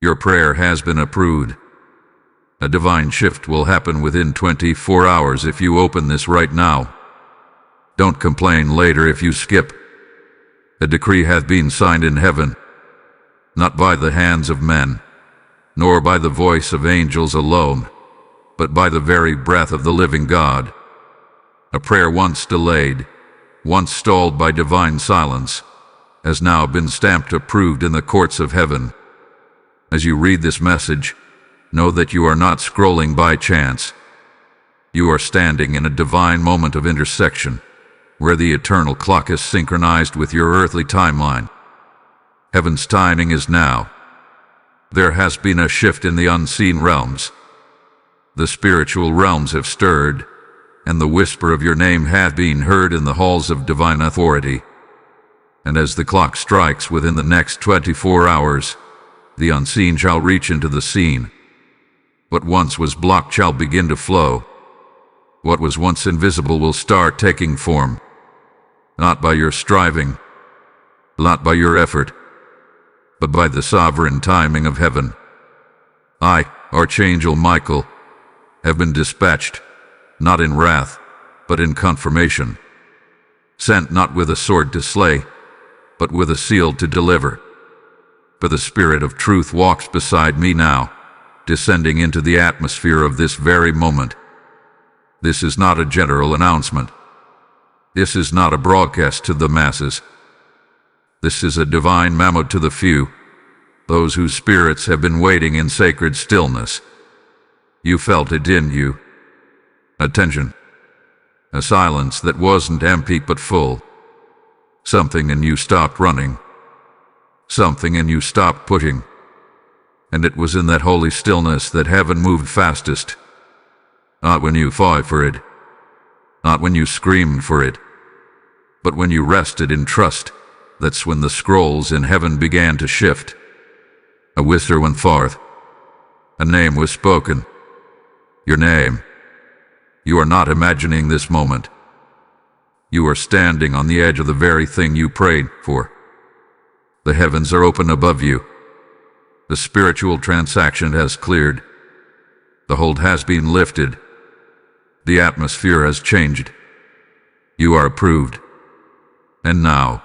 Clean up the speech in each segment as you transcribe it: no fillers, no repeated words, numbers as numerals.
Your prayer has been approved. A divine shift will happen within 24 hours if you open this right now. Don't complain later if you skip. A decree hath been signed in heaven, not by the hands of men, nor by the voice of angels alone, but by the very breath of the living God. A prayer once delayed, once stalled by divine silence, has now been stamped approved in the courts of heaven. As you read this message, know that you are not scrolling by chance. You are standing in a divine moment of intersection, where the eternal clock is synchronized with your earthly timeline. Heaven's timing is now. There has been a shift in the unseen realms. The spiritual realms have stirred, and the whisper of your name hath been heard in the halls of divine authority. And as the clock strikes within the next 24 hours, the unseen shall reach into the seen. What once was blocked shall begin to flow. What was once invisible will start taking form. Not by your striving, not by your effort, but by the sovereign timing of heaven. I, Archangel Michael, have been dispatched, not in wrath, but in confirmation. Sent not with a sword to slay, but with a seal to deliver. For the Spirit of truth walks beside me now, descending into the atmosphere of this very moment. This is not a general announcement. This is not a broadcast to the masses. This is a divine memo to the few, those whose spirits have been waiting in sacred stillness. You felt it, didn't you? Attention. A silence that wasn't empty but full. Something in you stopped running. Something in you stopped pushing. And it was in that holy stillness that heaven moved fastest. Not when you fought for it. Not when you screamed for it. But when you rested in trust, that's when the scrolls in heaven began to shift. A whisper went forth. A name was spoken. Your name. You are not imagining this moment. You are standing on the edge of the very thing you prayed for. The heavens are open above you. The spiritual transaction has cleared. The hold has been lifted. The atmosphere has changed. You are approved. And now,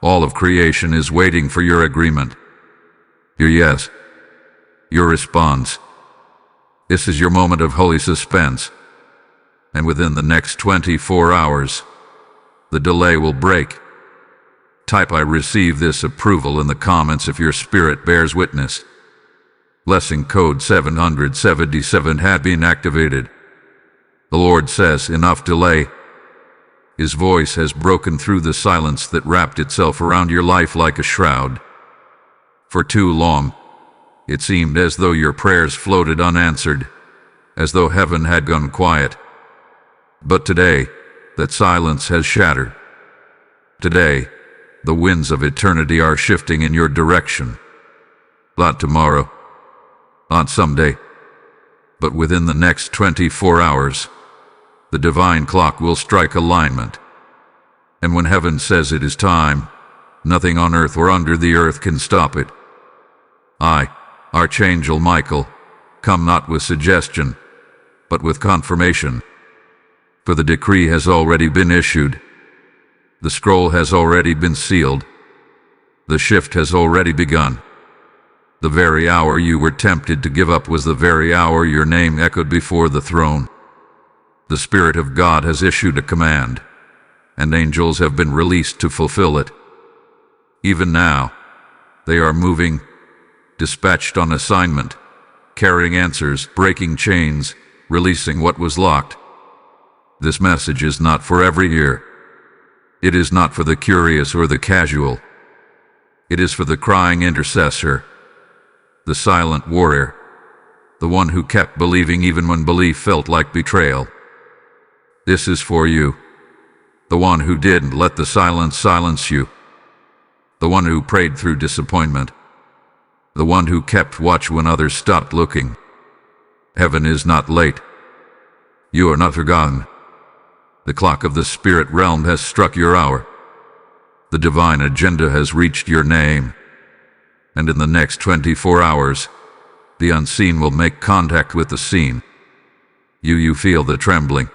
all of creation is waiting for your agreement. Your yes. Your response. This is your moment of holy suspense. And within the next 24 hours, the delay will break. Type I receive this approval in the comments if your spirit bears witness. Blessing code 777 had been activated. The Lord says, enough delay. His voice has broken through the silence that wrapped itself around your life like a shroud. For too long, it seemed as though your prayers floated unanswered, as though heaven had gone quiet. But today, that silence has shattered. Today, the winds of eternity are shifting in your direction. Not tomorrow, not someday, but within the next 24 hours, the divine clock will strike alignment. And when heaven says it is time, nothing on earth or under the earth can stop it. I, Archangel Michael, come not with suggestion, but with confirmation. For the decree has already been issued. The scroll has already been sealed. The shift has already begun. The very hour you were tempted to give up was the very hour your name echoed before the throne. The Spirit of God has issued a command, and angels have been released to fulfill it. Even now, they are moving, dispatched on assignment, carrying answers, breaking chains, releasing what was locked. This message is not for every ear. It is not for the curious or the casual. It is for the crying intercessor, the silent warrior, the one who kept believing even when belief felt like betrayal. This is for you, the one who didn't let the silence silence you, the one who prayed through disappointment, the one who kept watch when others stopped looking. Heaven is not late. You are not forgotten. The clock of the spirit realm has struck your hour. The divine agenda has reached your name. And in the next 24 hours, the unseen will make contact with the seen. You feel the trembling.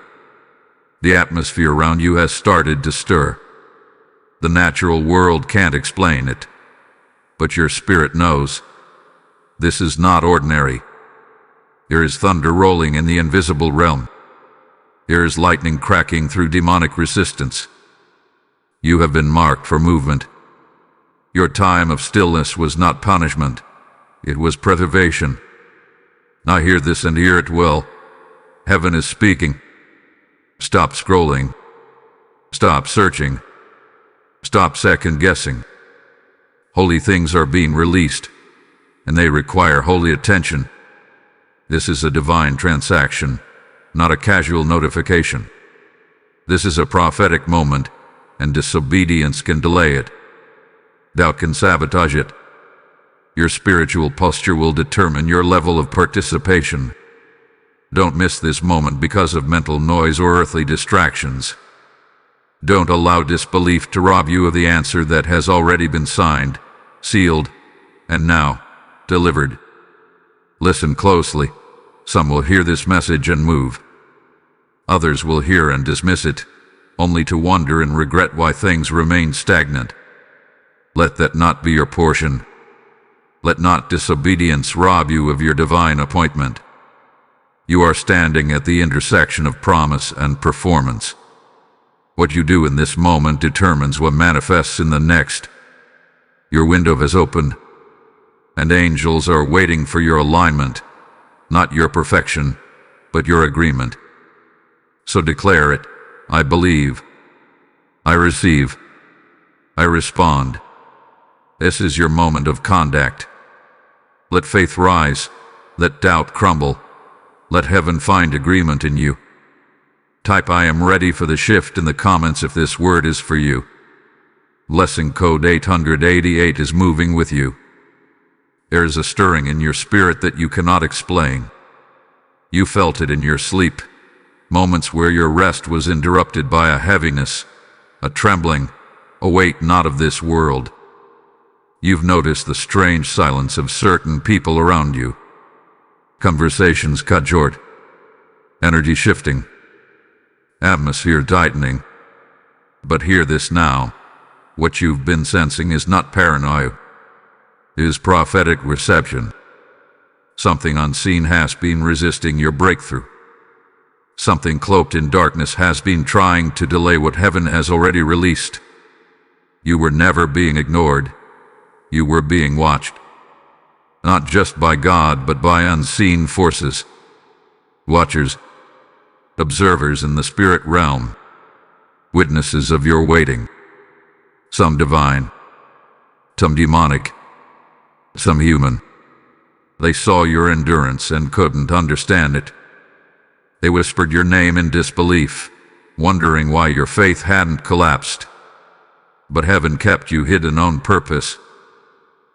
The atmosphere around you has started to stir. The natural world can't explain it, but your spirit knows. This is not ordinary. There is thunder rolling in the invisible realm. There is lightning cracking through demonic resistance. You have been marked for movement. Your time of stillness was not punishment. It was preservation. Now hear this and hear it well. Heaven is speaking. Stop scrolling. Stop searching. Stop second-guessing. Holy things are being released, and they require holy attention. This is a divine transaction, not a casual notification. This is a prophetic moment, and disobedience can delay it. Doubt can sabotage it. Your spiritual posture will determine your level of participation. Don't miss this moment because of mental noise or earthly distractions. Don't allow disbelief to rob you of the answer that has already been signed, sealed, and now delivered. Listen closely. Some will hear this message and move. Others will hear and dismiss it, only to wonder and regret why things remain stagnant. Let that not be your portion. Let not disobedience rob you of your divine appointment. You are standing at the intersection of promise and performance. What you do in this moment determines what manifests in the next. Your window has opened, and angels are waiting for your alignment, not your perfection, but your agreement. So declare it. I believe. I receive. I respond. This is your moment of contact. Let faith rise. Let doubt crumble. Let heaven find agreement in you. Type I am ready for the shift in the comments if this word is for you. Blessing code 888 is moving with you. There is a stirring in your spirit that you cannot explain. You felt it in your sleep, moments where your rest was interrupted by a heaviness, a trembling, a weight not of this world. You've noticed the strange silence of certain people around you. Conversations cut short, energy shifting, atmosphere tightening. But hear this now. What you've been sensing is not paranoia. It is prophetic reception. Something unseen has been resisting your breakthrough. Something cloaked in darkness has been trying to delay what heaven has already released. You were never being ignored. You were being watched. Not just by God, but by unseen forces. Watchers, observers in the spirit realm, witnesses of your waiting. Some divine, some demonic, some human. They saw your endurance and couldn't understand it. They whispered your name in disbelief, wondering why your faith hadn't collapsed. But heaven kept you hidden on purpose.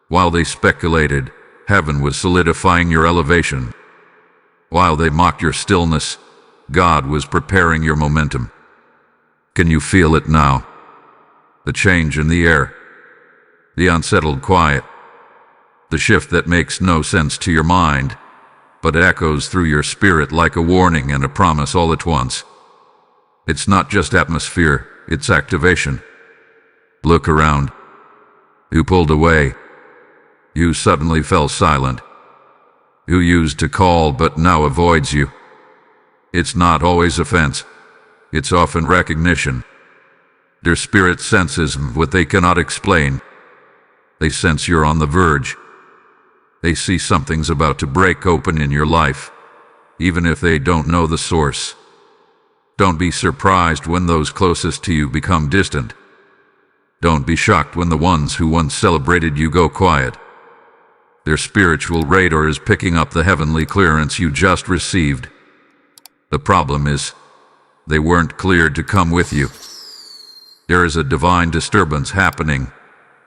While they speculated, heaven was solidifying your elevation. While they mocked your stillness, God was preparing your momentum. Can you feel it now? The change in the air, the unsettled quiet, the shift that makes no sense to your mind, but echoes through your spirit like a warning and a promise all at once. It's not just atmosphere, it's activation. Look around. You pulled away. You suddenly fell silent. You used to call but now avoids you. It's not always offense. It's often recognition. Their spirit senses what they cannot explain. They sense you're on the verge. They see something's about to break open in your life, even if they don't know the source. Don't be surprised when those closest to you become distant. Don't be shocked when the ones who once celebrated you go quiet. Their spiritual radar is picking up the heavenly clearance you just received. The problem is, they weren't cleared to come with you. There is a divine disturbance happening,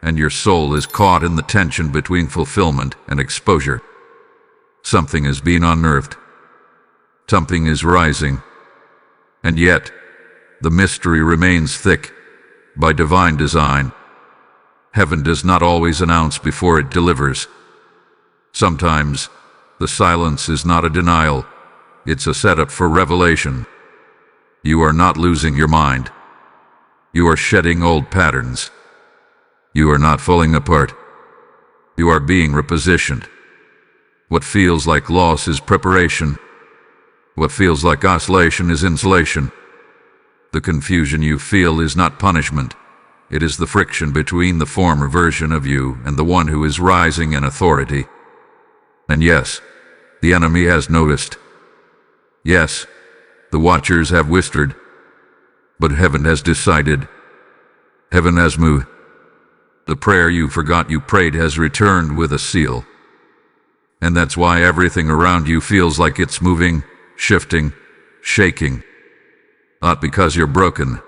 and your soul is caught in the tension between fulfillment and exposure. Something is being unearthed. Something is rising. And yet, the mystery remains thick, by divine design. Heaven does not always announce before it delivers. Sometimes, the silence is not a denial, it's a setup for revelation. You are not losing your mind. You are shedding old patterns. You are not falling apart. You are being repositioned. What feels like loss is preparation. What feels like oscillation is insulation. The confusion you feel is not punishment. It is the friction between the former version of you and the one who is rising in authority. And yes, the enemy has noticed. Yes, the watchers have whispered. But heaven has decided. Heaven has moved. The prayer you forgot you prayed has returned with a seal. And that's why everything around you feels like it's moving, shifting, shaking. Not because you're broken,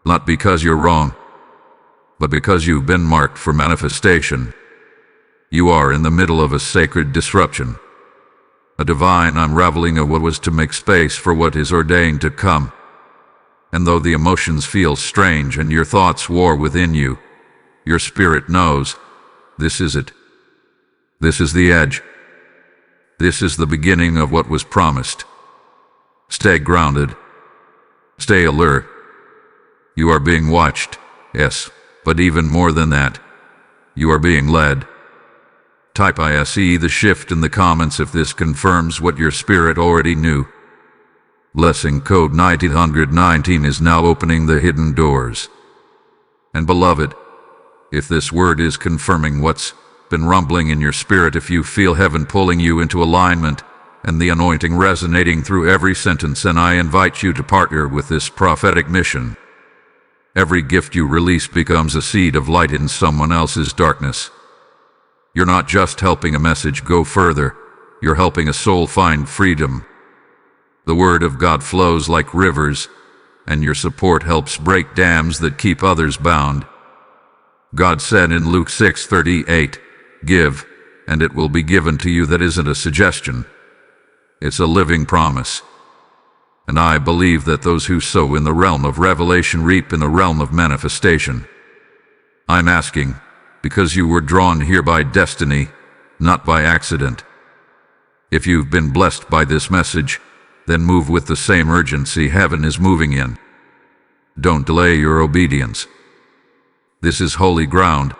not because you're wrong, but because you've been marked for manifestation. You are in the middle of a sacred disruption, a divine unraveling of what was to make space for what is ordained to come. And though the emotions feel strange and your thoughts war within you, your spirit knows, this is it. This is the edge. This is the beginning of what was promised. Stay grounded. Stay alert. You are being watched, yes, but even more than that, you are being led. Type ISE the shift in the comments if this confirms what your spirit already knew. Blessing code 1919 is now opening the hidden doors. And beloved, if this word is confirming what's been rumbling in your spirit, if you feel heaven pulling you into alignment and the anointing resonating through every sentence, then I invite you to partner with this prophetic mission. Every gift you release becomes a seed of light in someone else's darkness. You're not just helping a message go further, you're helping a soul find freedom. The word of God flows like rivers, and your support helps break dams that keep others bound. God said in Luke 6:38, "Give, and it will be given to you." That isn't a suggestion. It's a living promise. And I believe that those who sow in the realm of revelation reap in the realm of manifestation. I'm asking, because you were drawn here by destiny, not by accident. If you've been blessed by this message, then move with the same urgency heaven is moving in. Don't delay your obedience. This is holy ground.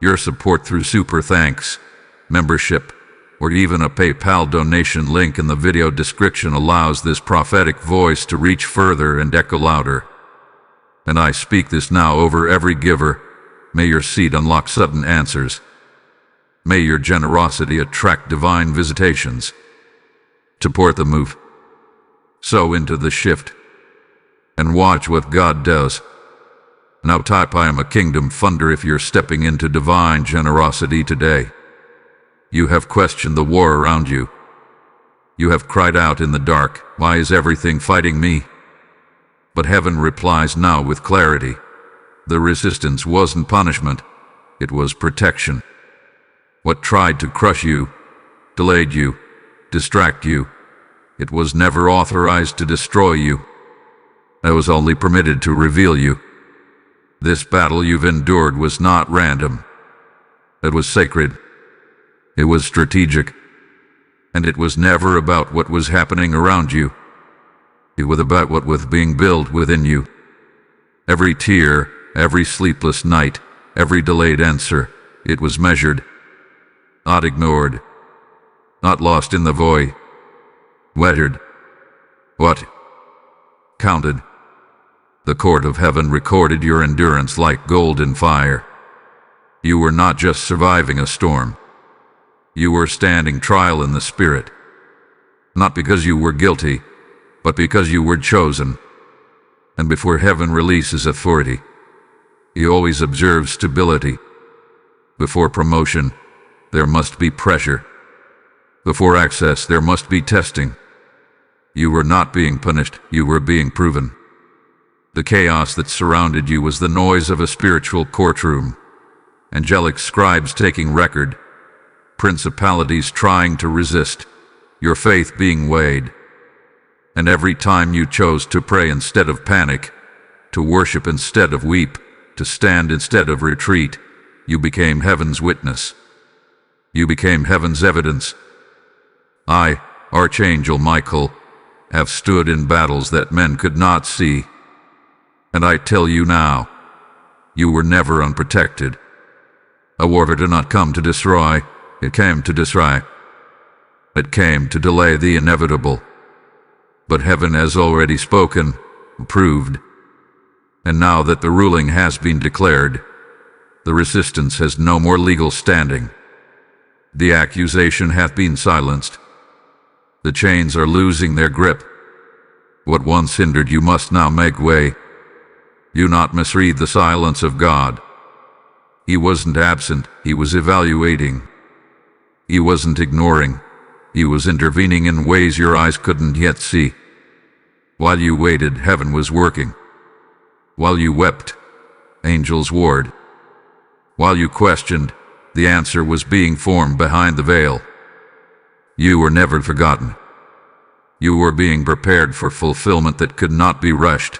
Your support through super thanks, membership, or even a PayPal donation link in the video description allows this prophetic voice to reach further and echo louder. And I speak this now over every giver. May your seed unlock sudden answers. May your generosity attract divine visitations. Support the move. Sow into the shift. And watch what God does. Now type "I am a kingdom funder" if you're stepping into divine generosity today. You have questioned the war around you. You have cried out in the dark, "Why is everything fighting me?" But heaven replies now with clarity. The resistance wasn't punishment, it was protection. What tried to crush you, delayed you, distract you, it was never authorized to destroy you. It was only permitted to reveal you. This battle you've endured was not random. It was sacred. It was strategic. And it was never about what was happening around you. It was about what was being built within you. Every tear, every sleepless night, every delayed answer, it was measured. Not ignored. Not lost in the void. Weathered. What? Counted. The court of heaven recorded your endurance like golden fire. You were not just surviving a storm. You were standing trial in the spirit. Not because you were guilty, but because you were chosen. And before heaven releases authority, he always observes stability. Before promotion, there must be pressure. Before access, there must be testing. You were not being punished, you were being proven. The chaos that surrounded you was the noise of a spiritual courtroom. Angelic scribes taking record, principalities trying to resist, your faith being weighed. And every time you chose to pray instead of panic, to worship instead of weep, to stand instead of retreat. You became heaven's witness. You became heaven's evidence. I, Archangel Michael, have stood in battles that men could not see. And I tell you now, you were never unprotected. A war did not come to destroy, it came to destroy. It came to delay the inevitable. But heaven has already spoken, approved. And now that the ruling has been declared, the resistance has no more legal standing. The accusation hath been silenced. The chains are losing their grip. What once hindered you must now make way. You not misread the silence of God. He wasn't absent, he was evaluating. He wasn't ignoring, he was intervening in ways your eyes couldn't yet see. While you waited, heaven was working. While you wept, angels warred. While you questioned, the answer was being formed behind the veil. You were never forgotten. You were being prepared for fulfillment that could not be rushed.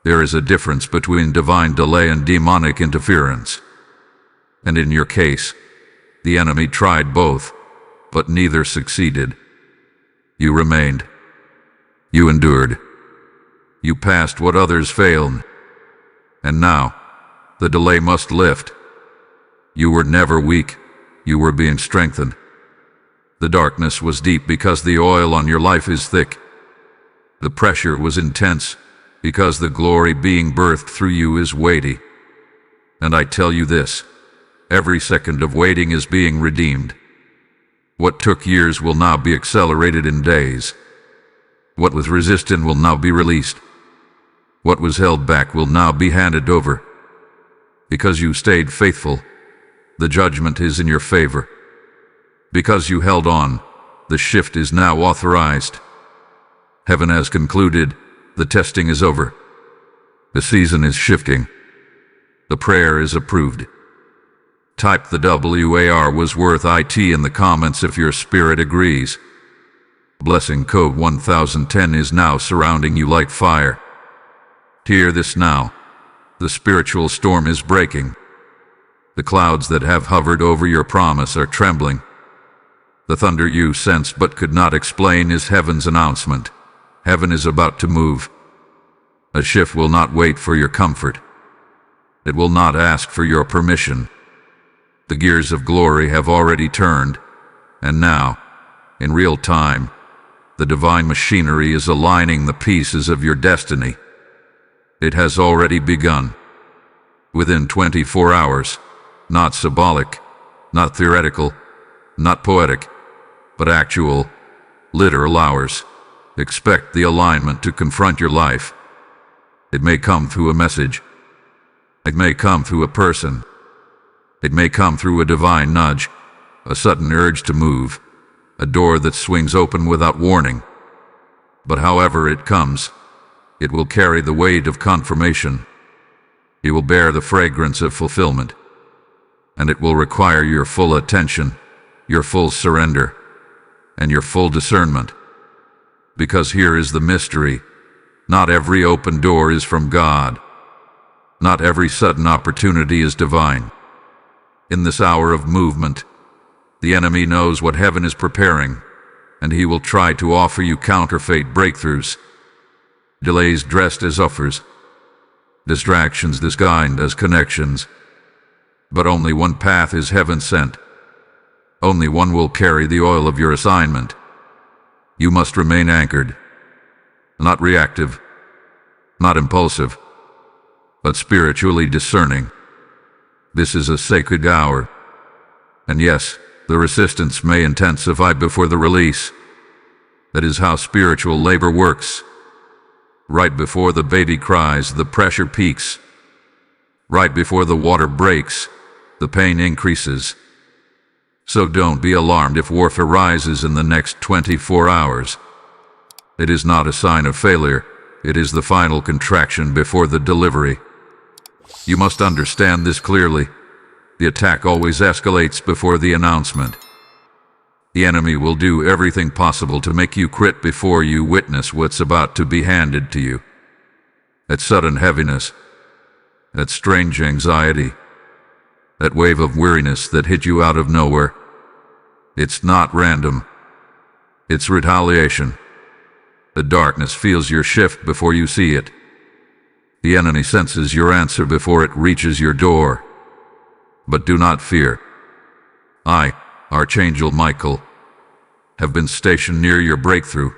There is a difference between divine delay and demonic interference. And in your case, the enemy tried both, but neither succeeded. You remained. You endured. You passed what others failed. And now, the delay must lift. You were never weak. You were being strengthened. The darkness was deep because the oil on your life is thick. The pressure was intense because the glory being birthed through you is weighty. And I tell you this, every second of waiting is being redeemed. What took years will now be accelerated in days. What was resistant will now be released. What was held back will now be handed over. Because you stayed faithful, the judgment is in your favor. Because you held on, the shift is now authorized. Heaven has concluded, the testing is over. The season is shifting. The prayer is approved. Type the WAR was worth IT in the comments if your spirit agrees. Blessing code 1010 is now surrounding you like fire. Hear this now. The spiritual storm is breaking. The clouds that have hovered over your promise are trembling. The thunder you sensed but could not explain is heaven's announcement. Heaven is about to move. A shift will not wait for your comfort. It will not ask for your permission. The gears of glory have already turned, and now, in real time, the divine machinery is aligning the pieces of your destiny. It has already begun. Within 24 hours, not symbolic, not theoretical, not poetic, but actual, literal hours. Expect the alignment to confront your life. It may come through a message. It may come through a person. It may come through a divine nudge, a sudden urge to move, a door that swings open without warning. But however it comes, it will carry the weight of confirmation. It will bear the fragrance of fulfillment. And it will require your full attention, your full surrender, and your full discernment. Because here is the mystery. Not every open door is from God. Not every sudden opportunity is divine. In this hour of movement, the enemy knows what heaven is preparing, and he will try to offer you counterfeit breakthroughs. Delays dressed as offers. Distractions disguised as connections. But only one path is heaven sent. Only one will carry the oil of your assignment. You must remain anchored, not reactive, not impulsive, but spiritually discerning. This is a sacred hour. And yes, the resistance may intensify before the release. That is how spiritual labor works. Right before the baby cries, the pressure peaks. Right before the water breaks, the pain increases. So don't be alarmed if warfare rises in the next 24 hours. It is not a sign of failure. It is the final contraction before the delivery. You must understand this clearly. The attack always escalates before the announcement. The enemy will do everything possible to make you quit before you witness what's about to be handed to you. That sudden heaviness, that strange anxiety, that wave of weariness that hit you out of nowhere. It's not random. It's retaliation. The darkness feels your shift before you see it. The enemy senses your answer before it reaches your door. But do not fear. I, Archangel Michael, have been stationed near your breakthrough.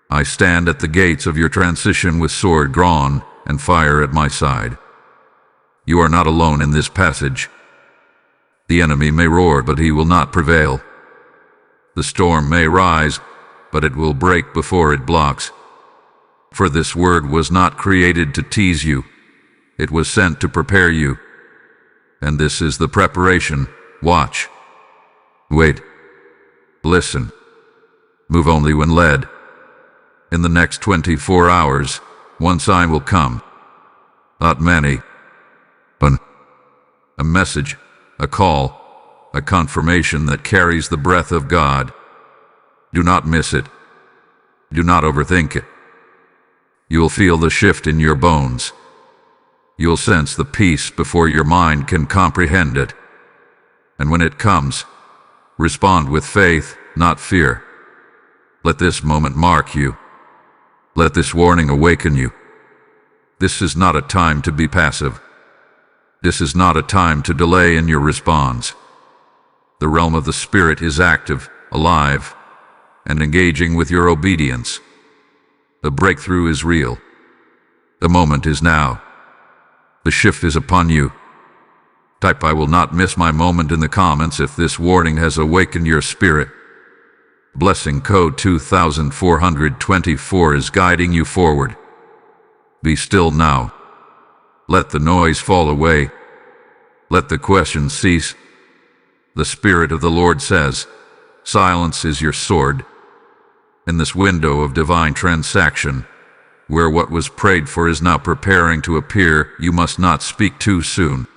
I stand at the gates of your transition with sword drawn and fire at my side. You are not alone in this passage. The enemy may roar, but he will not prevail. The storm may rise, but it will break before it blocks. For this word was not created to tease you. It was sent to prepare you. And this is the preparation. Watch. Wait. Listen. Move only when led. In the next 24 hours, one sign will come. Not many. But a message, a call, a confirmation that carries the breath of God. Do not miss it. Do not overthink it. You will feel the shift in your bones. You will sense the peace before your mind can comprehend it. And when it comes, respond with faith, not fear. Let this moment mark you. Let this warning awaken you. This is not a time to be passive. This is not a time to delay in your response. The realm of the Spirit is active, alive, and engaging with your obedience. The breakthrough is real. The moment is now. The shift is upon you. Type "I will not miss my moment" in the comments if this warning has awakened your spirit. Blessing code 2424 is guiding you forward. Be still now. Let the noise fall away. Let the questions cease. The Spirit of the Lord says, silence is your sword. In this window of divine transaction, where what was prayed for is now preparing to appear, you must not speak too soon.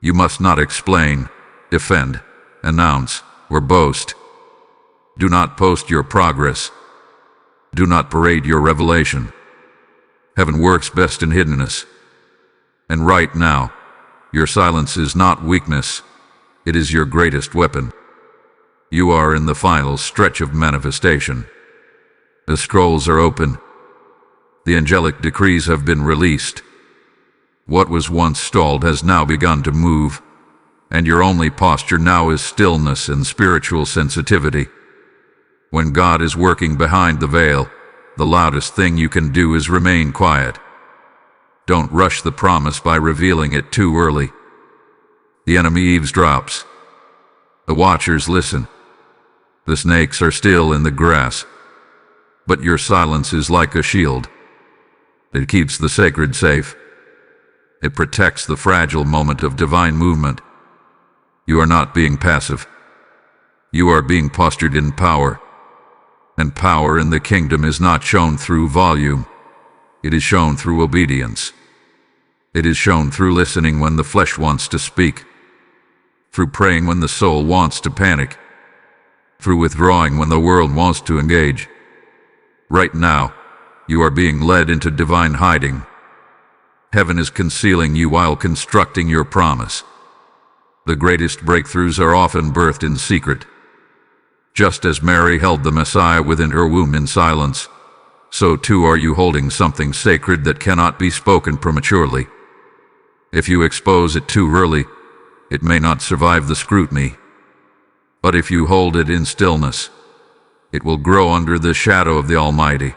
You must not explain, defend, announce, or boast. Do not post your progress. Do not parade your revelation. Heaven works best in hiddenness. And right now, your silence is not weakness. It is your greatest weapon. You are in the final stretch of manifestation. The scrolls are open. The angelic decrees have been released. What was once stalled has now begun to move, and your only posture now is stillness and spiritual sensitivity. When God is working behind the veil, the loudest thing you can do is remain quiet. Don't rush the promise by revealing it too early. The enemy eavesdrops. The watchers listen. The snakes are still in the grass. But your silence is like a shield. It keeps the sacred safe. It protects the fragile moment of divine movement. You are not being passive. You are being postured in power. And power in the kingdom is not shown through volume. It is shown through obedience. It is shown through listening when the flesh wants to speak, through praying when the soul wants to panic, through withdrawing when the world wants to engage. Right now, you are being led into divine hiding. Heaven is concealing you while constructing your promise. The greatest breakthroughs are often birthed in secret. Just as Mary held the Messiah within her womb in silence, so too are you holding something sacred that cannot be spoken prematurely. If you expose it too early, it may not survive the scrutiny. But if you hold it in stillness, it will grow under the shadow of the Almighty.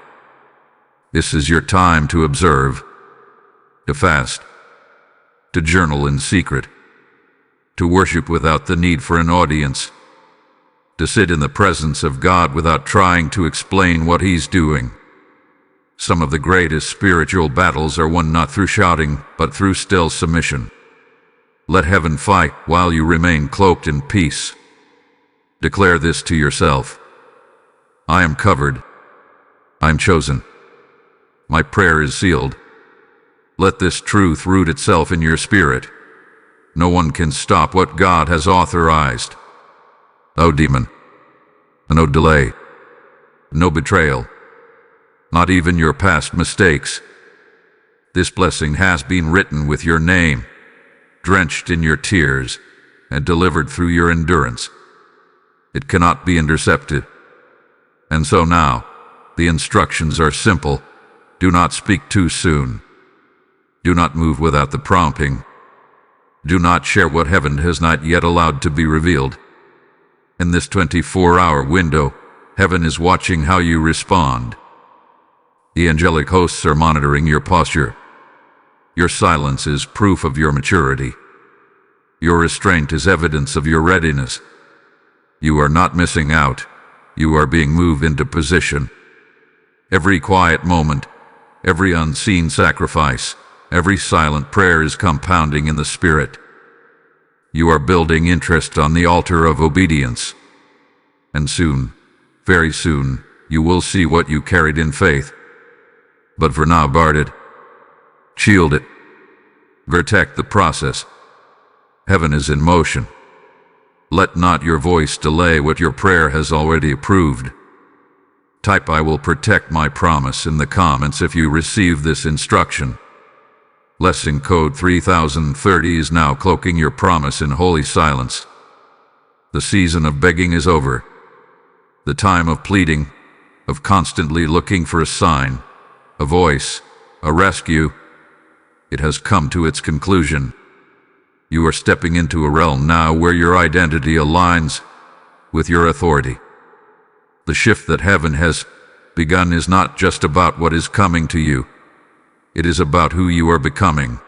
This is your time to observe, to fast, to journal in secret, to worship without the need for an audience, to sit in the presence of God without trying to explain what He's doing. Some of the greatest spiritual battles are won not through shouting, but through still submission. Let heaven fight while you remain cloaked in peace. Declare this to yourself. I am covered. I am chosen. My prayer is sealed. Let this truth root itself in your spirit. No one can stop what God has authorized. No demon, no delay, no betrayal, not even your past mistakes. This blessing has been written with your name, drenched in your tears, and delivered through your endurance. It cannot be intercepted. And so now, the instructions are simple. Do not speak too soon. Do not move without the prompting. Do not share what heaven has not yet allowed to be revealed. In this 24-hour window, heaven is watching how you respond. The angelic hosts are monitoring your posture. Your silence is proof of your maturity. Your restraint is evidence of your readiness. You are not missing out. You are being moved into position. Every quiet moment, every unseen sacrifice, every silent prayer is compounding in the Spirit. You are building interest on the altar of obedience. And soon, very soon, you will see what you carried in faith. But for now, guard it. Shield it. Protect the process. Heaven is in motion. Let not your voice delay what your prayer has already approved. Type "I will protect my promise" in the comments if you receive this instruction. Lesson code 3030 is now cloaking your promise in holy silence. The season of begging is over. The time of pleading, of constantly looking for a sign, a voice, a rescue, it has come to its conclusion. You are stepping into a realm now where your identity aligns with your authority. The shift that heaven has begun is not just about what is coming to you. It is about who you are becoming.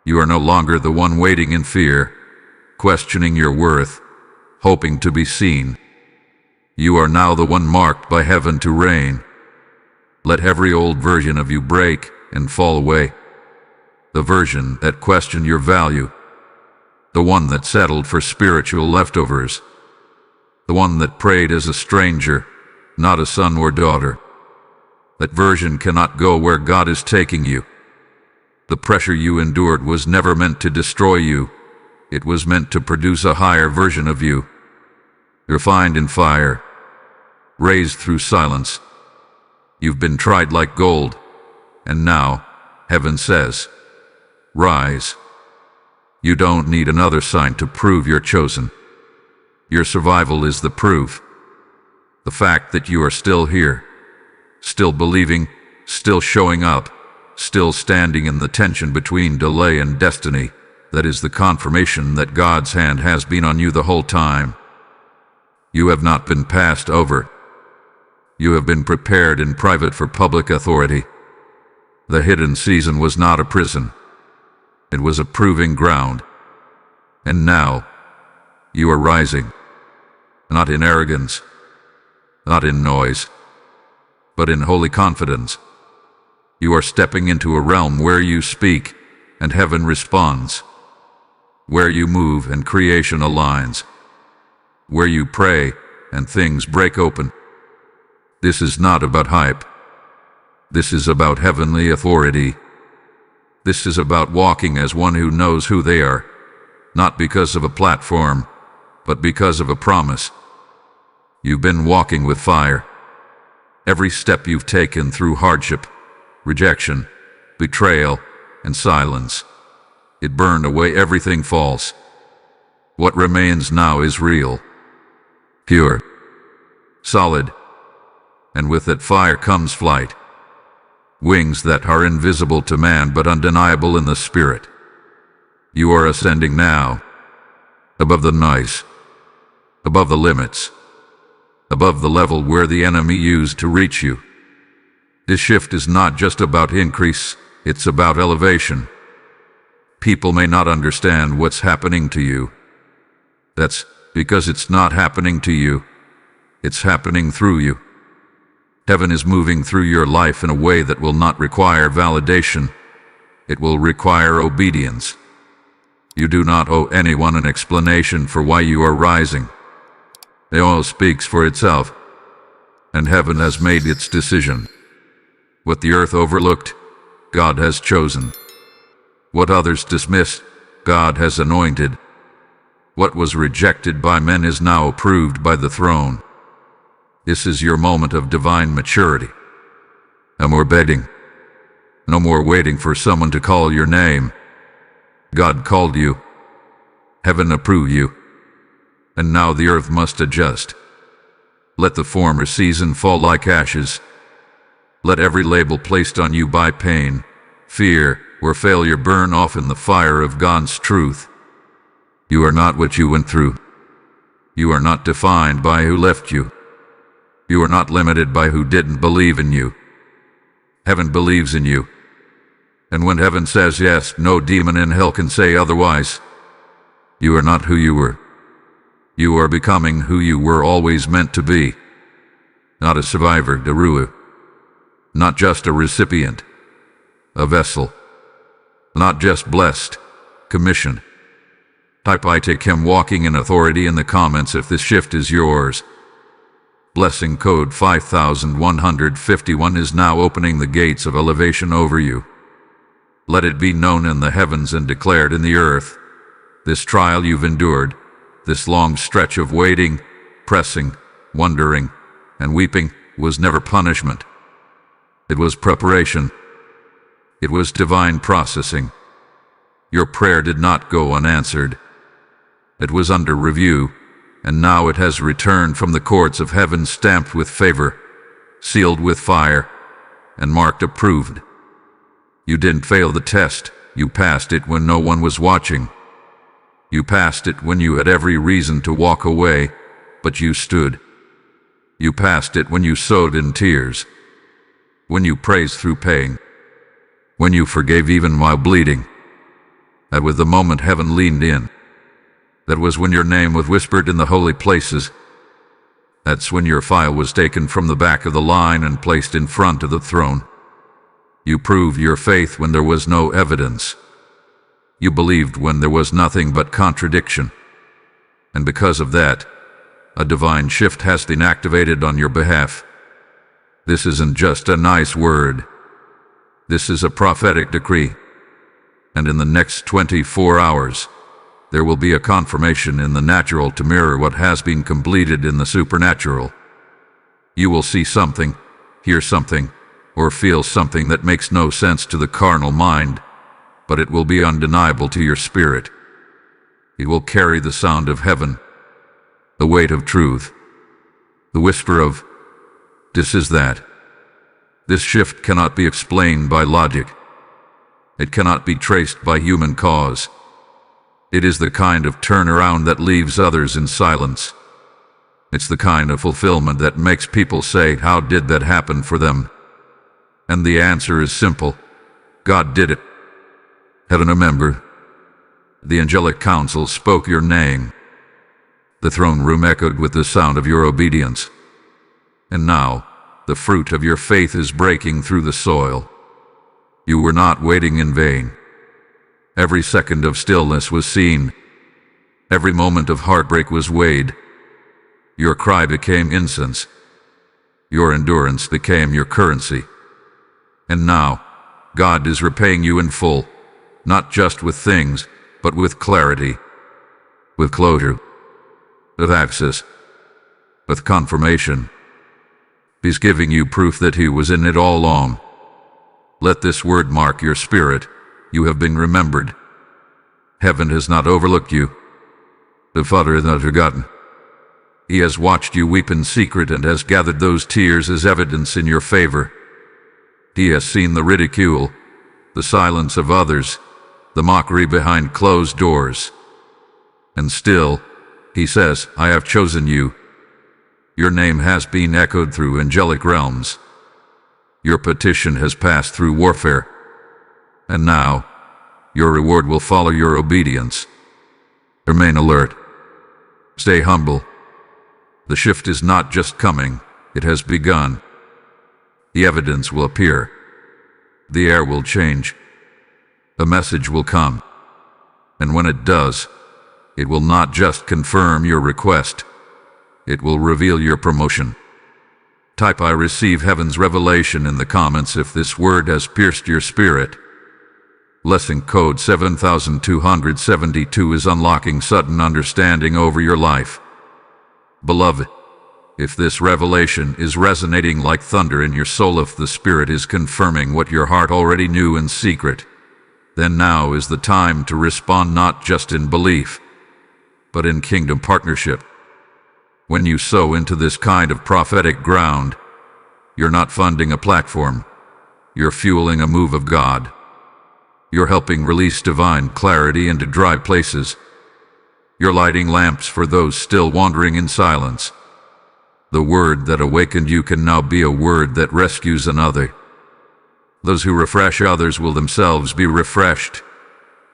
You are no longer the one waiting in fear, questioning your worth, hoping to be seen. You are now the one marked by heaven to reign. Let every old version of you break and fall away. The version that questioned your value. The one that settled for spiritual leftovers. The one that prayed as a stranger, not a son or daughter. That version cannot go where God is taking you. The pressure you endured was never meant to destroy you. It was meant to produce a higher version of you. Refined in fire, raised through silence. You've been tried like gold, and now, heaven says, rise. You don't need another sign to prove you're chosen. Your survival is the proof. The fact that you are still here, still believing, still showing up, still standing in the tension between delay and destiny, that is the confirmation that God's hand has been on you the whole time. You have not been passed over. You have been prepared in private for public authority. The hidden season was not a prison. It was a proving ground. And now, you are rising. Not in arrogance, not in noise, but in holy confidence. You are stepping into a realm where you speak and heaven responds. Where you move and creation aligns. Where you pray and things break open. This is not about hype. This is about heavenly authority. This is about walking as one who knows who they are, not because of a platform, but because of a promise. You've been walking with fire. Every step you've taken through hardship, rejection, betrayal, and silence, it burned away everything false. What remains now is real, pure, solid, and with that fire comes flight. Wings that are invisible to man but undeniable in the spirit. You are ascending now, above the noise, above the limits, above the level where the enemy used to reach you. This shift is not just about increase, it's about elevation. People may not understand what's happening to you. That's because it's not happening to you, it's happening through you. Heaven is moving through your life in a way that will not require validation. It will require obedience. You do not owe anyone an explanation for why you are rising. It all speaks for itself, and heaven has made its decision. What the earth overlooked, God has chosen. What others dismissed, God has anointed. What was rejected by men is now approved by the throne. This is your moment of divine maturity. No more begging. No more waiting for someone to call your name. God called you. Heaven approved you. And now the earth must adjust. Let the former season fall like ashes. Let every label placed on you by pain, fear, or failure burn off in the fire of God's truth. You are not what you went through. You are not defined by who left you. You are not limited by who didn't believe in you. Heaven believes in you. And when heaven says yes, no demon in hell can say otherwise. You are not who you were. You are becoming who you were always meant to be. Not a survivor, Daruah. Not just a recipient. A vessel. Not just blessed. Commissioned. Type I take him walking in authority in the comments if this shift is yours. Blessing code 5151 is now opening the gates of elevation over you. Let it be known in the heavens and declared in the earth. This trial you've endured, this long stretch of waiting, pressing, wondering, and weeping was never punishment. It was preparation. It was divine processing. Your prayer did not go unanswered. It was under review, and now it has returned from the courts of heaven stamped with favor, sealed with fire, and marked approved. You didn't fail the test. You passed it when no one was watching. You passed it when you had every reason to walk away, but you stood. You passed it when you sowed in tears, when you praised through pain, when you forgave even while bleeding. That was the moment heaven leaned in. That was when your name was whispered in the holy places. That's when your file was taken from the back of the line and placed in front of the throne. You proved your faith when there was no evidence. You believed when there was nothing but contradiction. And because of that, a divine shift has been activated on your behalf. This isn't just a nice word. This is a prophetic decree. And in the next 24 hours, there will be a confirmation in the natural to mirror what has been completed in the supernatural. You will see something, hear something, or feel something that makes no sense to the carnal mind, but it will be undeniable to your spirit. It will carry the sound of heaven, the weight of truth, the whisper of, "This is that." This shift cannot be explained by logic. It cannot be traced by human cause. It is the kind of turnaround that leaves others in silence. It's the kind of fulfillment that makes people say, "How did that happen for them?" And the answer is simple. God did it. Heaven remember. The angelic council spoke your name. The throne room echoed with the sound of your obedience. And now, the fruit of your faith is breaking through the soil. You were not waiting in vain. Every second of stillness was seen. Every moment of heartbreak was weighed. Your cry became incense. Your endurance became your currency. And now, God is repaying you in full, not just with things, but with clarity, with closure, with access, with confirmation. He's giving you proof that he was in it all along. Let this word mark your spirit. You have been remembered. Heaven has not overlooked you. The Father has not forgotten. He has watched you weep in secret and has gathered those tears as evidence in your favor. He has seen the ridicule, the silence of others, the mockery behind closed doors. And still, he says, "I have chosen you." Your name has been echoed through angelic realms. Your petition has passed through warfare. And now, your reward will follow your obedience. Remain alert. Stay humble. The shift is not just coming, it has begun. The evidence will appear. The air will change. A message will come. And when it does, it will not just confirm your request, it will reveal your promotion. Type "I receive heaven's revelation" in the comments if this word has pierced your spirit. Blessing code 7272 is unlocking sudden understanding over your life. Beloved, If this revelation is resonating like thunder in your soul, if the Spirit is confirming what your heart already knew in secret, then now is the time to respond, not just in belief, but in kingdom partnership. When you sow into this kind of prophetic ground, you're not funding a platform. You're fueling a move of God. You're helping release divine clarity into dry places. You're lighting lamps for those still wandering in silence. The word that awakened you can now be a word that rescues another. Those who refresh others will themselves be refreshed.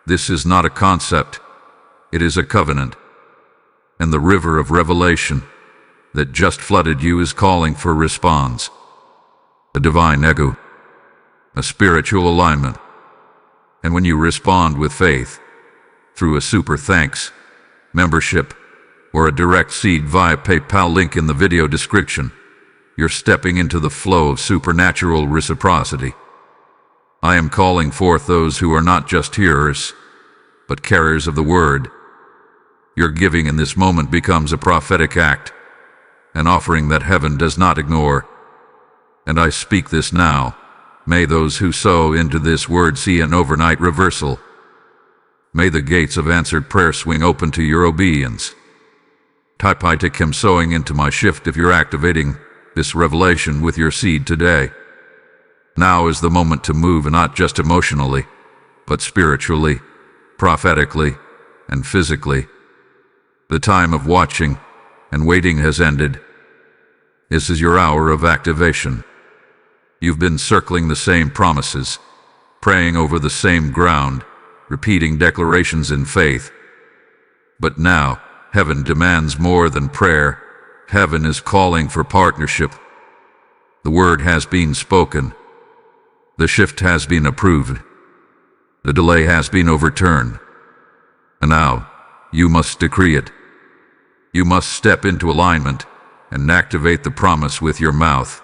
This is not a concept. It is a covenant. And the river of revelation that just flooded you is calling for response. A divine echo. A spiritual alignment. And when you respond with faith, through a super thanks, membership, or a direct seed via PayPal link in the video description, you're stepping into the flow of supernatural reciprocity. I am calling forth those who are not just hearers, but carriers of the word. Your giving in this moment becomes a prophetic act, an offering that heaven does not ignore. And I speak this now. May those who sow into this word see an overnight reversal. May the gates of answered prayer swing open to your obedience. Type I take him sowing into my shift if you're activating this revelation with your seed today. Now is the moment to move, not just emotionally, but spiritually, prophetically, and physically. The time of watching and waiting has ended. This is your hour of activation. You've been circling the same promises, praying over the same ground, repeating declarations in faith. But now, heaven demands more than prayer. Heaven is calling for partnership. The word has been spoken. The shift has been approved. The delay has been overturned. And now, you must decree it. You must step into alignment and activate the promise with your mouth.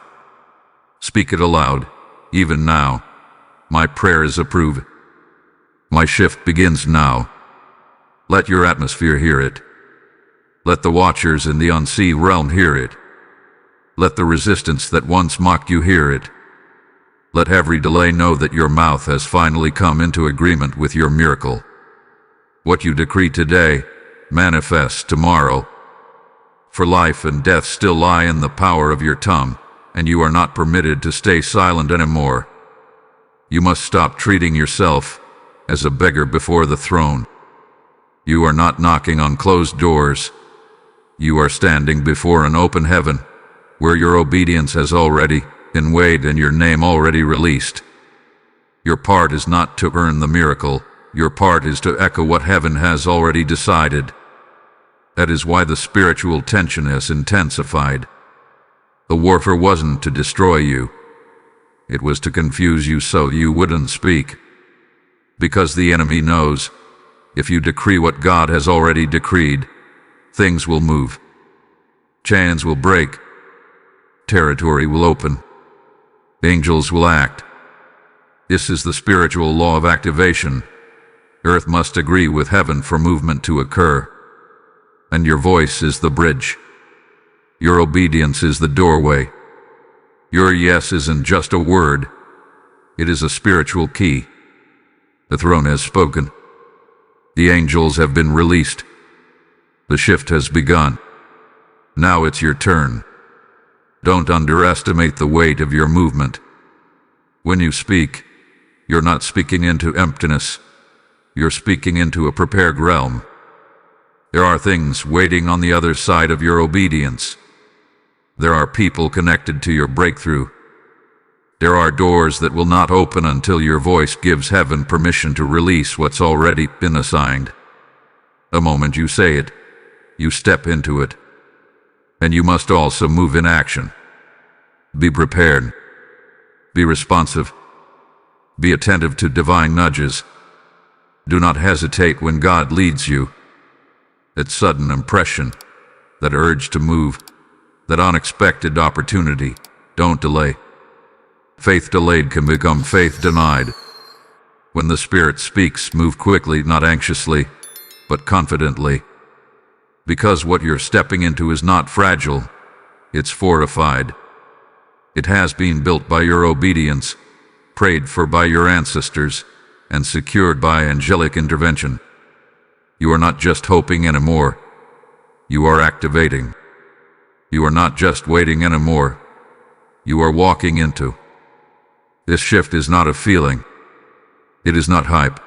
Speak it aloud, even now. My prayer is approved. My shift begins now. Let your atmosphere hear it. Let the watchers in the unseen realm hear it. Let the resistance that once mocked you hear it. Let every delay know that your mouth has finally come into agreement with your miracle. What you decree today manifests tomorrow. For life and death still lie in the power of your tongue, and you are not permitted to stay silent anymore. You must stop treating yourself as a beggar before the throne. You are not knocking on closed doors. You are standing before an open heaven, where your obedience has already been weighed and your name already released. Your part is not to earn the miracle. Your part is to echo what heaven has already decided. That is why the spiritual tension has intensified. The warfare wasn't to destroy you. It was to confuse you so you wouldn't speak. Because the enemy knows, if you decree what God has already decreed, things will move. Chains will break. Territory will open. Angels will act. This is the spiritual law of activation. Earth must agree with heaven for movement to occur. And your voice is the bridge. Your obedience is the doorway. Your yes isn't just a word. It is a spiritual key. The throne has spoken. The angels have been released. The shift has begun. Now it's your turn. Don't underestimate the weight of your movement. When you speak, you're not speaking into emptiness. You're speaking into a prepared realm. There are things waiting on the other side of your obedience. There are people connected to your breakthrough. There are doors that will not open until your voice gives heaven permission to release what's already been assigned. The moment you say it, you step into it. And you must also move in action. Be prepared. Be responsive. Be attentive to divine nudges. Do not hesitate when God leads you. That sudden impression, that urge to move, that unexpected opportunity, don't delay. Faith delayed can become faith denied. When the Spirit speaks, move quickly, not anxiously, but confidently. Because what you're stepping into is not fragile, It's fortified. It has been built by your obedience, prayed for by your ancestors, and secured by angelic intervention. You are not just hoping anymore. You are activating. You are not just waiting anymore. You are walking into. This shift is not a feeling. It is not hype.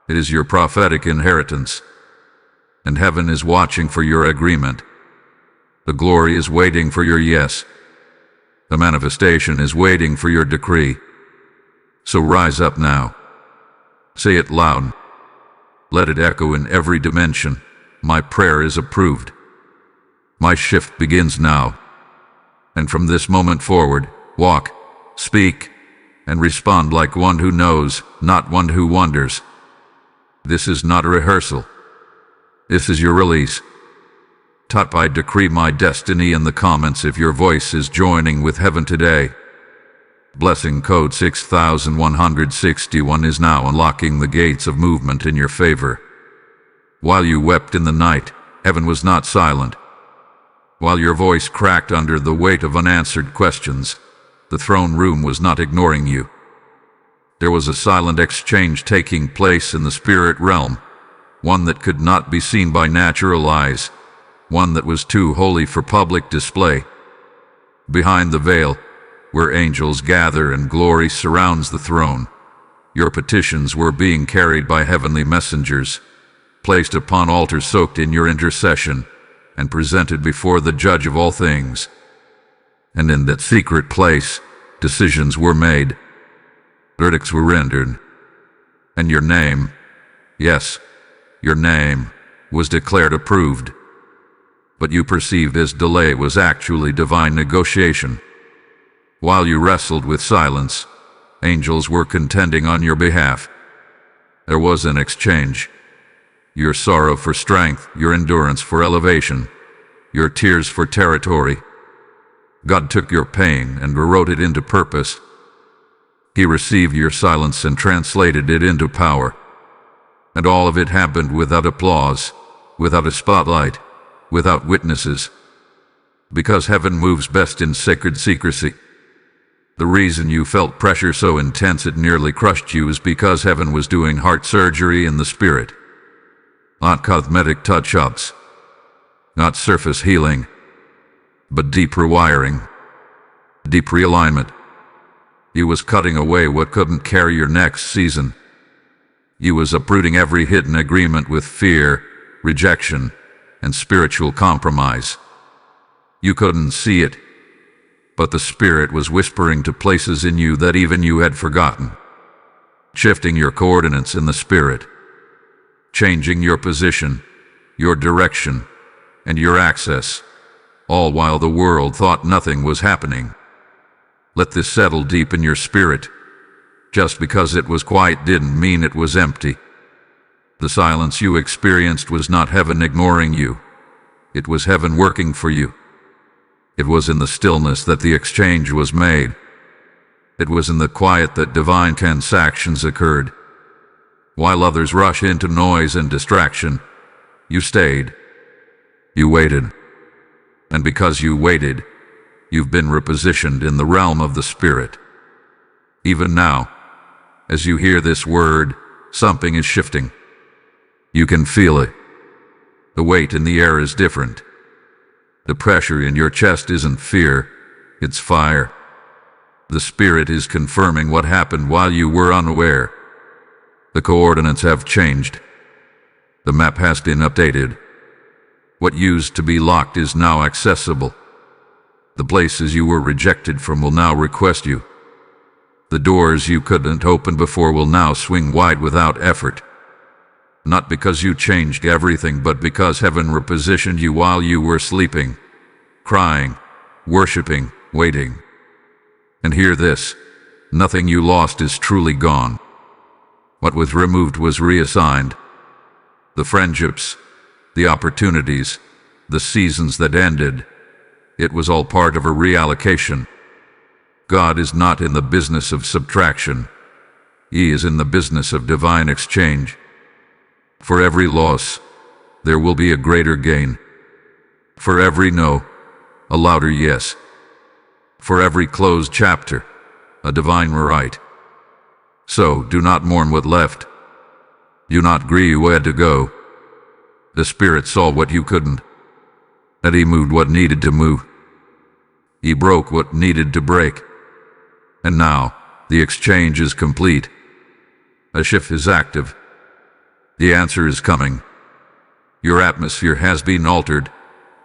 It is your prophetic inheritance. And heaven is watching for your agreement. The glory is waiting for your yes. The manifestation is waiting for your decree. So rise up now. Say it loud. Let it echo in every dimension. My prayer is approved. My shift begins now. And from this moment forward, walk, speak, and respond like one who knows, not one who wonders. This is not a rehearsal. This is your release. Type I decree my destiny in the comments if your voice is joining with heaven today. Blessing code 6161 is now unlocking the gates of movement in your favor. While you wept in the night, heaven was not silent. While your voice cracked under the weight of unanswered questions, the throne room was not ignoring you. There was a silent exchange taking place in the spirit realm, one that could not be seen by natural eyes, one that was too holy for public display. Behind the veil, where angels gather and glory surrounds the throne, your petitions were being carried by heavenly messengers, placed upon altars soaked in your intercession, and presented before the judge of all things. And in that secret place, decisions were made, verdicts were rendered, and your name, yes, your name, was declared approved. But you perceived this delay was actually divine negotiation. While you wrestled with silence, angels were contending on your behalf. There was an exchange. Your sorrow for strength, your endurance for elevation, your tears for territory. God took your pain and rewrote it into purpose. He received your silence and translated it into power. And all of it happened without applause, without a spotlight, without witnesses. Because heaven moves best in sacred secrecy. The reason you felt pressure so intense it nearly crushed you is because heaven was doing heart surgery in the spirit. Not cosmetic touch-ups, not surface healing, but deep rewiring, deep realignment. He was cutting away what couldn't carry your next season. He was uprooting every hidden agreement with fear, rejection, and spiritual compromise. You couldn't see it, but the Spirit was whispering to places in you that even you had forgotten, shifting your coordinates in the Spirit, changing your position, your direction, and your access, all while the world thought nothing was happening. Let this settle deep in your spirit. Just because it was quiet didn't mean it was empty. The silence you experienced was not heaven ignoring you. It was heaven working for you. It was in the stillness that the exchange was made. It was in the quiet that divine transactions occurred. While others rush into noise and distraction, you stayed. You waited. And because you waited, you've been repositioned in the realm of the Spirit. Even now, as you hear this word, something is shifting. You can feel it. The weight in the air is different. The pressure in your chest isn't fear, it's fire. The Spirit is confirming what happened while you were unaware. The coordinates have changed. The map has been updated. What used to be locked is now accessible. The places you were rejected from will now request you. The doors you couldn't open before will now swing wide without effort. Not because you changed everything, but because heaven repositioned you while you were sleeping, crying, worshiping, waiting. And hear this, nothing you lost is truly gone. What was removed was reassigned. The friendships, the opportunities, the seasons that ended, it was all part of a reallocation. God is not in the business of subtraction. He is in the business of divine exchange. For every loss, there will be a greater gain. For every no, a louder yes. For every closed chapter, a divine right. So do not mourn what left. Do not grieve where to go. The Spirit saw what you couldn't, and He moved what needed to move. He broke what needed to break. And now, the exchange is complete. A shift is active. The answer is coming. Your atmosphere has been altered,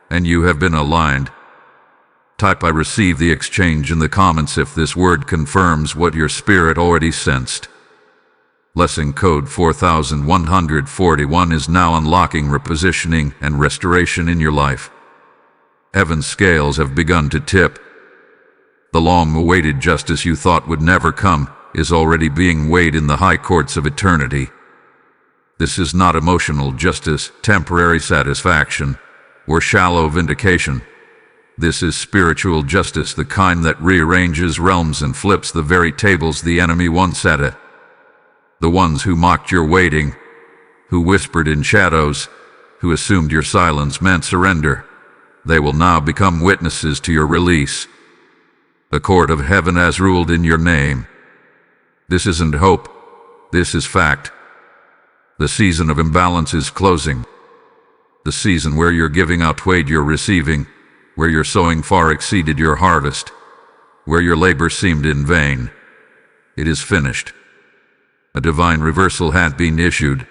and you have been aligned. Type "I receive the exchange" in the comments if this word confirms what your spirit already sensed. Lesson code 4141 is now unlocking repositioning and restoration in your life. Heaven's scales have begun to tip. The long-awaited justice you thought would never come is already being weighed in the high courts of eternity. This is not emotional justice, temporary satisfaction, or shallow vindication. This is spiritual justice, the kind that rearranges realms and flips the very tables the enemy once sat at. The ones who mocked your waiting, who whispered in shadows, who assumed your silence meant surrender, they will now become witnesses to your release. The court of heaven has ruled in your name. This isn't hope, this is fact. The season of imbalance is closing. The season where your giving outweighed your receiving, where your sowing far exceeded your harvest, where your labor seemed in vain. It is finished. A divine reversal had been issued.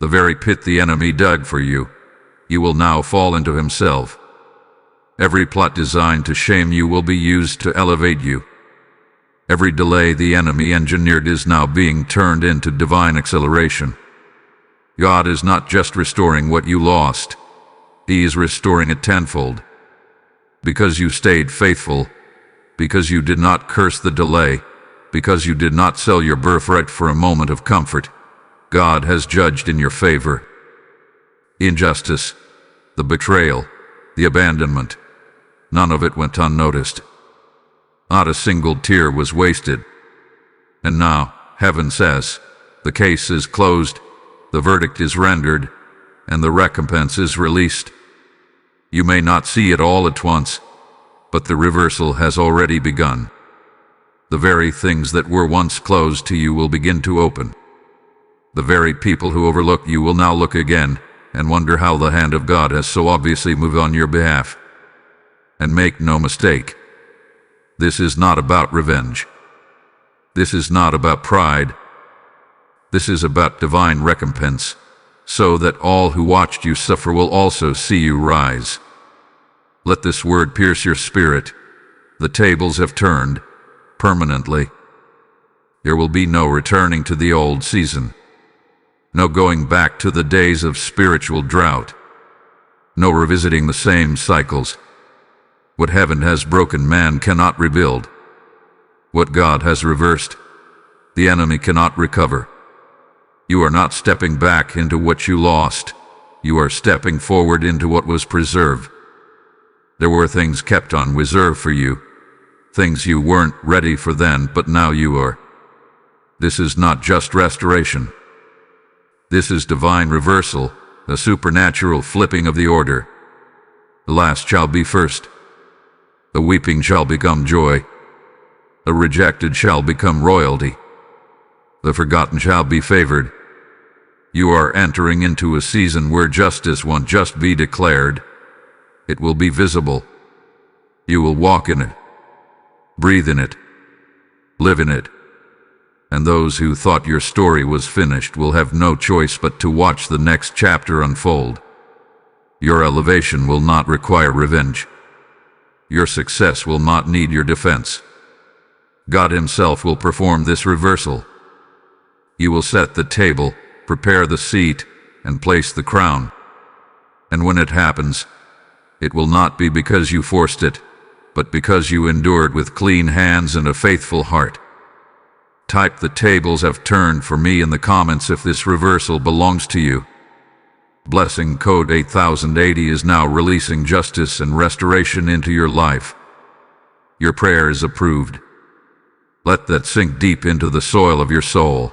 The very pit the enemy dug for you, you will now fall into himself. Every plot designed to shame you will be used to elevate you. Every delay the enemy engineered is now being turned into divine acceleration. God is not just restoring what you lost. He is restoring it tenfold. Because you stayed faithful, because you did not curse the delay, because you did not sell your birthright for a moment of comfort, God has judged in your favor. Injustice, the betrayal, the abandonment, none of it went unnoticed. Not a single tear was wasted. And now, heaven says, the case is closed, the verdict is rendered, and the recompense is released. You may not see it all at once, but the reversal has already begun. The very things that were once closed to you will begin to open. The very people who overlooked you will now look again and wonder how the hand of God has so obviously moved on your behalf. And make no mistake, this is not about revenge. This is not about pride. This is about divine recompense, so that all who watched you suffer will also see you rise. Let this word pierce your spirit. The tables have turned, permanently. There will be no returning to the old season. No going back to the days of spiritual drought. No revisiting the same cycles. What heaven has broken, man cannot rebuild. What God has reversed, the enemy cannot recover. You are not stepping back into what you lost. You are stepping forward into what was preserved. There were things kept on reserve for you, things you weren't ready for then, but now you are. This is not just restoration. This is divine reversal, a supernatural flipping of the order. The last shall be first. The weeping shall become joy. The rejected shall become royalty. The forgotten shall be favored. You are entering into a season where justice won't just be declared. It will be visible. You will walk in it, breathe in it, live in it. And those who thought your story was finished will have no choice but to watch the next chapter unfold. Your elevation will not require revenge. Your success will not need your defense. God Himself will perform this reversal. You will set the table, prepare the seat, and place the crown. And when it happens, it will not be because you forced it, but because you endured with clean hands and a faithful heart. Type "the tables have turned for me" in the comments if this reversal belongs to you. Blessing code 8080 is now releasing justice and restoration into your life. Your prayer is approved. Let that sink deep into the soil of your soul.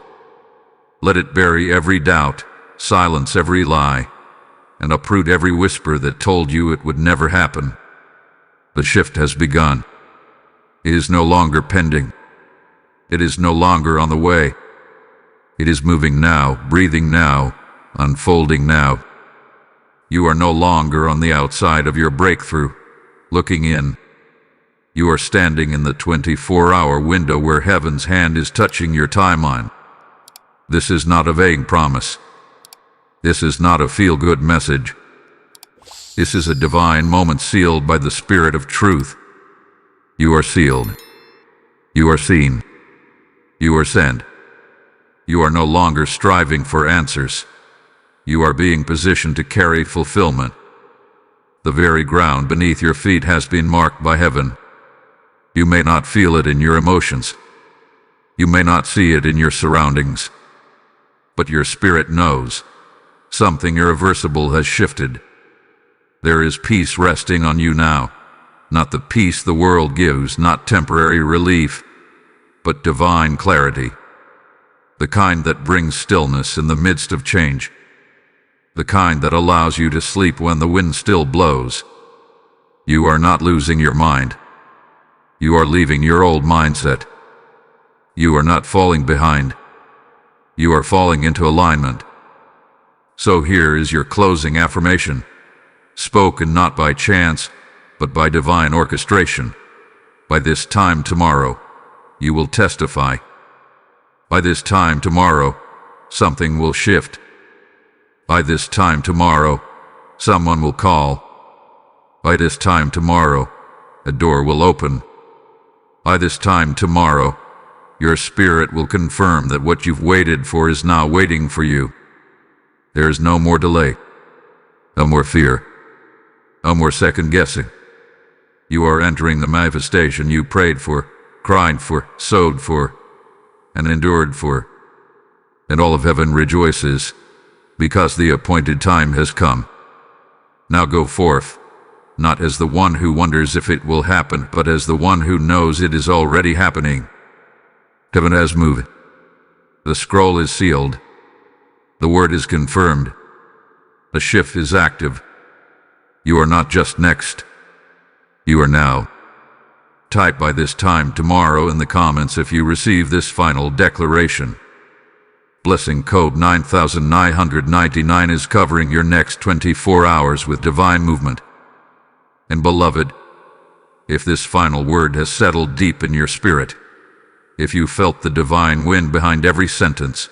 Let it bury every doubt, silence every lie, and uproot every whisper that told you it would never happen. The shift has begun. It is no longer pending. It is no longer on the way. It is moving now, breathing now, unfolding now. You are no longer on the outside of your breakthrough, looking in. You are standing in the 24-hour window where heaven's hand is touching your timeline. This is not a vague promise. This is not a feel-good message. This is a divine moment sealed by the Spirit of truth. You are sealed. You are seen. You are sent. You are no longer striving for answers. You are being positioned to carry fulfillment. The very ground beneath your feet has been marked by heaven. You may not feel it in your emotions. You may not see it in your surroundings. But your spirit knows. Something irreversible has shifted. There is peace resting on you now. Not the peace the world gives, not temporary relief, but divine clarity. The kind that brings stillness in the midst of change. The kind that allows you to sleep when the wind still blows. You are not losing your mind. You are leaving your old mindset. You are not falling behind. You are falling into alignment. So here is your closing affirmation, spoken not by chance, but by divine orchestration. By this time tomorrow, you will testify. By this time tomorrow, something will shift. By this time tomorrow, someone will call. By this time tomorrow, a door will open. By this time tomorrow, your spirit will confirm that what you've waited for is now waiting for you. There is no more delay, no more fear, no more second guessing. You are entering the manifestation you prayed for, cried for, sowed for, and endured for. And all of heaven rejoices, because the appointed time has come. Now go forth, not as the one who wonders if it will happen, but as the one who knows it is already happening. Heaven has moved. The scroll is sealed. The word is confirmed. The shift is active. You are not just next. You are now. Type by this time tomorrow in the comments if you receive this final declaration. Blessing code 9999 is covering your next 24 hours with divine movement. And beloved, if this final word has settled deep in your spirit, if you felt the divine wind behind every sentence,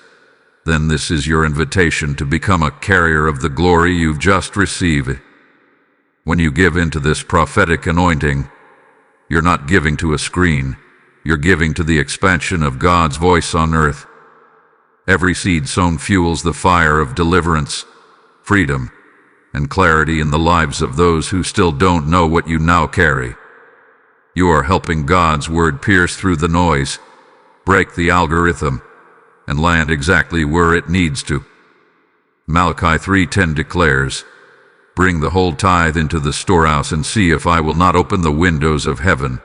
then this is your invitation to become a carrier of the glory you've just received. When you give into this prophetic anointing, you're not giving to a screen, you're giving to the expansion of God's voice on earth. Every seed sown fuels the fire of deliverance, freedom, and clarity in the lives of those who still don't know what you now carry. You are helping God's word pierce through the noise, break the algorithm, and land exactly where it needs to. Malachi 3:10 declares, "Bring the whole tithe into the storehouse and see if I will not open the windows of heaven."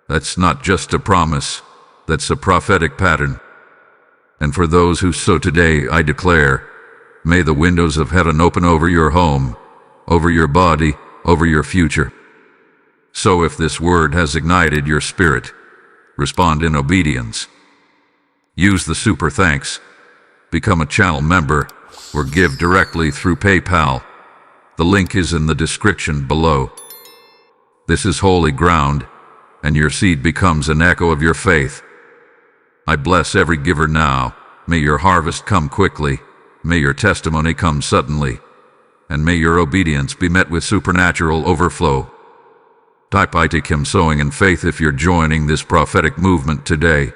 That's not just a promise, that's a prophetic pattern. And for those who sow today, I declare, may the windows of heaven open over your home, over your body, over your future. So if this word has ignited your spirit, respond in obedience. Use the super thanks, become a channel member, or give directly through PayPal. The link is in the description below. This is holy ground, and your seed becomes an echo of your faith. I bless every giver now. May your harvest come quickly. May your testimony come suddenly. And may your obedience be met with supernatural overflow. Type I take him sowing in faith if you're joining this prophetic movement today.